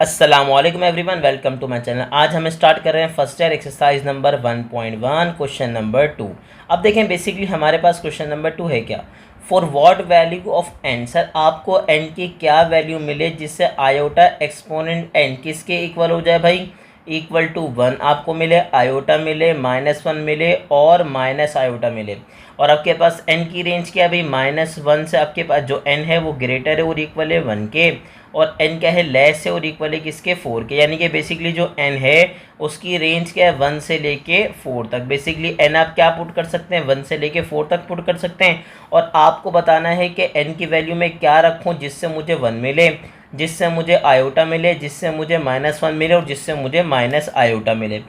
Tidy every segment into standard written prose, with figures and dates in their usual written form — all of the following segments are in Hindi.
अस्सलामुअलैकुम everyone, welcome to my channel. आज हम स्टार्ट कर रहे हैं first year exercise number 1.1 question number 2। अब देखें, बेसिकली हमारे पास क्वेश्चन नंबर 2 है क्या, for what value of n. Sir आपको एन की क्या वैल्यू मिले जिससे आयोटा एक्सपोनेंट एन किसके इक्वल हो जाए भाई, इक्वल टू 1 आपको मिले, आयोटा मिले, -1 मिले और माइनस आयोटा मिले। और आपके पास एन की रेंज क्या है भाई, -1 से आपके पास जो एन है वो ग्रेटर है और इक्वल है 1 के, और एन क्या है, लेस है और इक्वल है किसके, 4 के। यानी कि बेसिकली जो एन है उसकी रेंज क्या है, 1 से लेके 4 तक। बेसिकली एन आप क्या पुट कर सकते हैं, 1 से लेके 4 तक पुट कर सकते हैं। और आपको बताना है कि एन की वैल्यू में क्या रखूं जिससे मुझे 1 मिले, जिससे मुझे आयोटा मिले, जिससे मुझे -1 मिले और जिससे मुझे माइनस आयोटा मिले।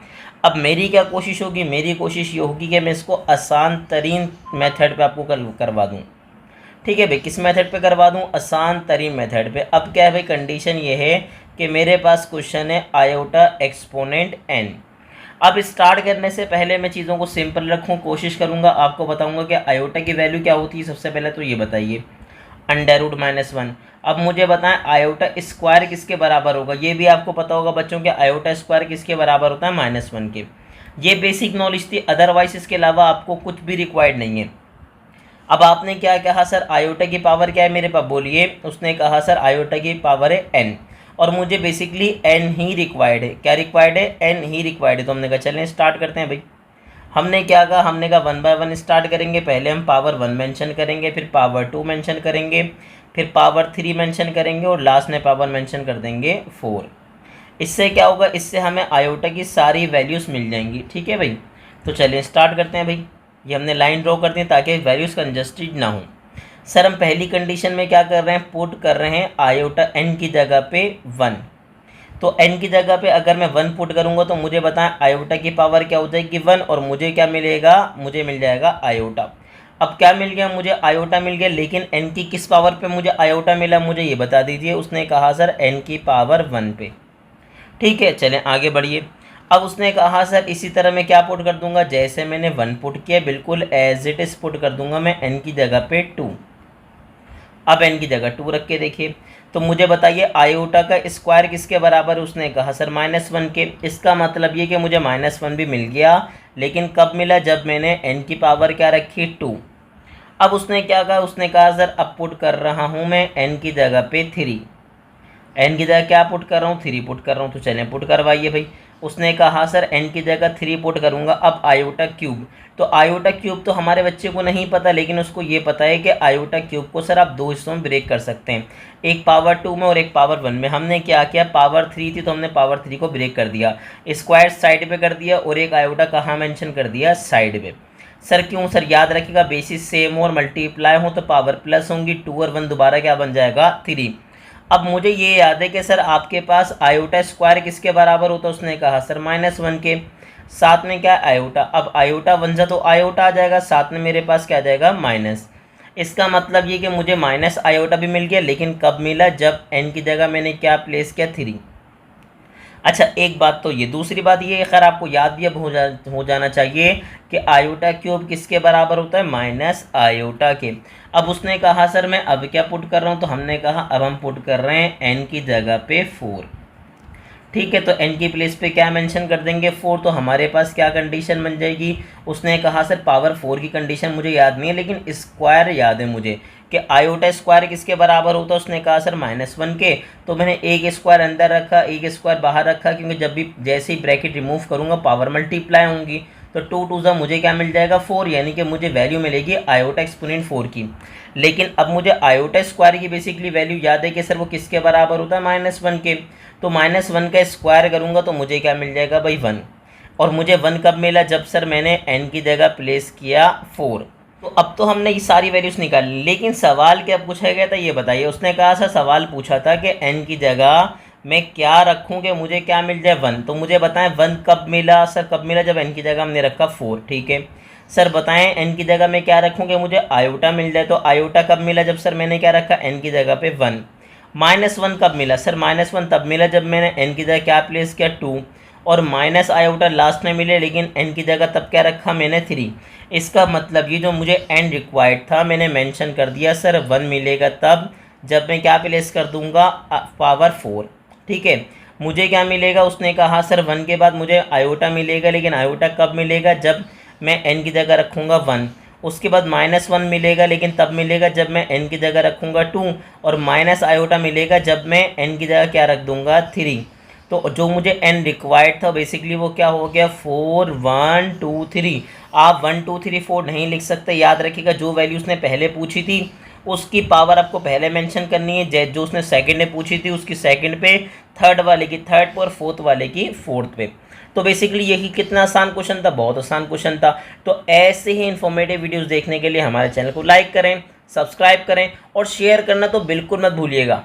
अब मेरी क्या कोशिश होगी, मेरी कोशिश ये होगी कि मैं इसको आसान तरीन मेथड पे आपको करवा दूं। ठीक है भाई, किस मेथड पे करवा दूं, आसान तरीन मेथड पे। अब क्या है भाई, कंडीशन ये है कि मेरे पास क्वेश्चन है आयोटा एक्सपोनेंट एन। अब स्टार्ट करने से पहले मैं चीज़ों को सिंपल रखूं, कोशिश करूंगा, आपको बताऊंगा कि आयोटा की वैल्यू क्या होती है। सबसे पहले तो ये बताइए, √-1। अब मुझे बताएं आयोटा स्क्वायर किसके बराबर होगा। ये भी आपको पता होगा बच्चों के, आयोटा स्क्वायर किसके बराबर होता है, -1 के। ये बेसिक नॉलेज थी, अदरवाइज इसके अलावा आपको कुछ भी रिक्वायर्ड नहीं है। अब आपने क्या कहा, सर आयोटा की पावर क्या है मेरे पास, बोलिए। उसने कहा सर आयोटा की पावर है n, और मुझे बेसिकली n ही रिक्वायर्ड है। क्या रिक्वायर्ड है, n ही रिक्वायर्ड है। तो हमने कहा चलें स्टार्ट करते हैं भाई। हमने क्या कहा, हमने कहा 1 बाय 1 स्टार्ट करेंगे। पहले हम पावर 1 मेंशन करेंगे, फिर पावर 2 मेंशन करेंगे, फिर पावर 3 मेंशन करेंगे और लास्ट में पावर मेंशन कर देंगे 4। इससे क्या होगा, इससे हमें आयोटा की सारी वैल्यूज़ मिल जाएंगी। ठीक है भाई, तो चलिए स्टार्ट करते हैं भाई। ये हमने लाइन ड्रॉ कर दी ताकि वैल्यूज़ कंजस्टेड ना हो। सर हम पहली कंडीशन में क्या कर रहे हैं, पुट कर रहे हैं आयोटा n की जगह पे 1। तो n की जगह पे अगर मैं 1 पुट करूंगा तो मुझे बताएं आयोटा की पावर क्या हो जाएगी, 1, और मुझे क्या मिलेगा, मुझे मिल जाएगा आयोटा। अब क्या मिल गया, मुझे आयोटा मिल गया, लेकिन n की किस पावर पे मुझे आयोटा मिला, मुझे ये बता दीजिए। उसने कहा सर n की पावर 1 पे। ठीक है, चलें आगे बढ़िए। अब उसने कहा सर इसी तरह मैं क्या पुट कर दूंगा, जैसे मैंने 1 पुट किया बिल्कुल एज इट इज पुट कर दूंगा मैं n की जगह पे 2। अब n की जगह 2 रख के देखिए, तो मुझे बताइए आयोटा का स्क्वायर किसके बराबर है। उसने कहा सर -1 के। इसका मतलब ये कि मुझे -1 भी मिल गया, लेकिन कब मिला, जब मैंने n की पावर क्या रखी, 2। अब उसने क्या कहा, उसने कहा सर अब पुट कर रहा हूँ मैं n की जगह पे 3। n की जगह क्या पुट कर रहा हूँ, 3 पुट कर रहा हूँ। तो चलें पुट करवाइए भाई। उसने कहा सर n की जगह 3 पुट करूँगा। अब आयोटा क्यूब, तो आयोटा क्यूब तो हमारे बच्चे को नहीं पता, लेकिन उसको ये पता है कि आयोटा क्यूब को सर आप 2 हिस्सों में ब्रेक कर सकते हैं, एक पावर 2 में और एक पावर 1 में। हमने क्या किया, पावर 3 थी तो हमने पावर 3 को ब्रेक कर दिया, स्क्वायर साइड पे कर दिया, और एक आयोटा कहाँ मेंशन कर दिया, साइड पे। सर क्यों, सर याद रखिएगा बेसिस सेम और मल्टीप्लाई हो तो पावर प्लस होंगी, 2 और 1 दोबारा क्या बन जाएगा, 3। अब मुझे ये याद है कि सर आपके पास आयोटा स्क्वायर किसके बराबर होता है। उसने कहा सर -1 के, साथ में क्या आयोटा। अब आयोटा 1 जा तो आयोटा आ जाएगा, साथ में मेरे पास क्या आ जाएगा, माइनस। इसका मतलब ये कि मुझे माइनस आयोटा भी मिल गया, लेकिन कब मिला, जब n की जगह मैंने क्या प्लेस किया, 3। अच्छा एक बात तो ये, दूसरी बात ये खैर आपको याद भी अब हो जाना चाहिए कि आयोटा क्यूब किसके बराबर होता है, माइनस आयोटा के। अब उसने कहा सर मैं अब क्या पुट कर रहा हूँ, तो हमने कहा अब हम पुट कर रहे हैं n की जगह पे 4। ठीक है, तो n की प्लेस पे क्या मेंशन कर देंगे, 4। तो हमारे पास क्या कंडीशन बन जाएगी। उसने कहा सर पावर 4 की कंडीशन मुझे याद नहीं है, लेकिन स्क्वायर याद है मुझे कि आयोटा स्क्वायर किसके बराबर होता है। उसने कहा सर -1 के, तो मैंने एक स्क्वायर अंदर रखा, एक स्क्वायर बाहर रखा, क्योंकि जब भी जैसे ही ब्रैकेट रिमूव करूँगा पावर मल्टीप्लाई होंगी, तो 2 2 जा मुझे क्या मिल जाएगा, 4। यानी कि मुझे वैल्यू मिलेगी आयोटा एक्सपोनेंट 4 की। लेकिन अब मुझे आयोटा स्क्वायर की बेसिकली वैल्यू याद है कि सर वो किसके बराबर होता है, -1 के। तो -1 का स्क्वायर करूँगा तो मुझे क्या मिल जाएगा भाई, 1। और मुझे 1 कब मिला, जब सर मैंने n की जगह प्लेस किया 4। तो अब तो हमने ये सारी वैल्यूज़ निकाली, लेकिन सवाल क्या पूछा गया था ये बताइए। उसने कहा सर सवाल पूछा था कि n की जगह मैं क्या रखूँ कि मुझे क्या मिल जाए, 1। तो मुझे बताएं 1 कब मिला, सर कब मिला, जब n की जगह हमने रखा 4। ठीक है सर, बताएं n की जगह मैं क्या रखूँ कि मुझे आयोटा मिल जाए। तो आयोटा कब मिला, जब सर मैंने क्या रखा, n की जगह पे 1। -1 कब मिला, सर -1 तब मिला जब मैंने n की जगह क्या प्लेस किया, 2। और माइनस आयोटा लास्ट में मिले, लेकिन n की जगह तब क्या रखा मैंने, 3। इसका मतलब ये जो मुझे n रिक्वायर्ड था मैंने मेंशन कर दिया, सर 1 मिलेगा तब जब मैं क्या प्लेस कर दूंगा, पावर 4। ठीक है, मुझे क्या मिलेगा, उसने कहा सर 1 के बाद मुझे आयोटा मिलेगा, लेकिन आयोटा कब मिलेगा, जब मैं n की जगह रखूँगा 1। उसके बाद -1 मिलेगा, लेकिन तब मिलेगा जब मैं n की जगह रखूँगा 2, और माइनस आयोटा मिलेगा जब मैं n की जगह क्या रख दूँगा 3। तो जो मुझे n रिक्वायर्ड था बेसिकली वो क्या हो गया 4 1 2 3। आप 1 2 3 4 नहीं लिख सकते, याद रखिएगा जो वैल्यू उसने पहले पूछी थी उसकी पावर आपको पहले मेंशन करनी है, जो उसने सेकंड में पूछी थी उसकी सेकंड पे, थर्ड वाले की थर्ड पे और फोर्थ वाले की फोर्थ पे। तो बेसिकली यही कितना आसान क्वेश्चन था, बहुत आसान क्वेश्चन था। तो ऐसे ही इन्फॉर्मेटिव वीडियोस देखने के लिए हमारे चैनल को लाइक करें, सब्सक्राइब करें और शेयर करना तो बिल्कुल मत भूलिएगा।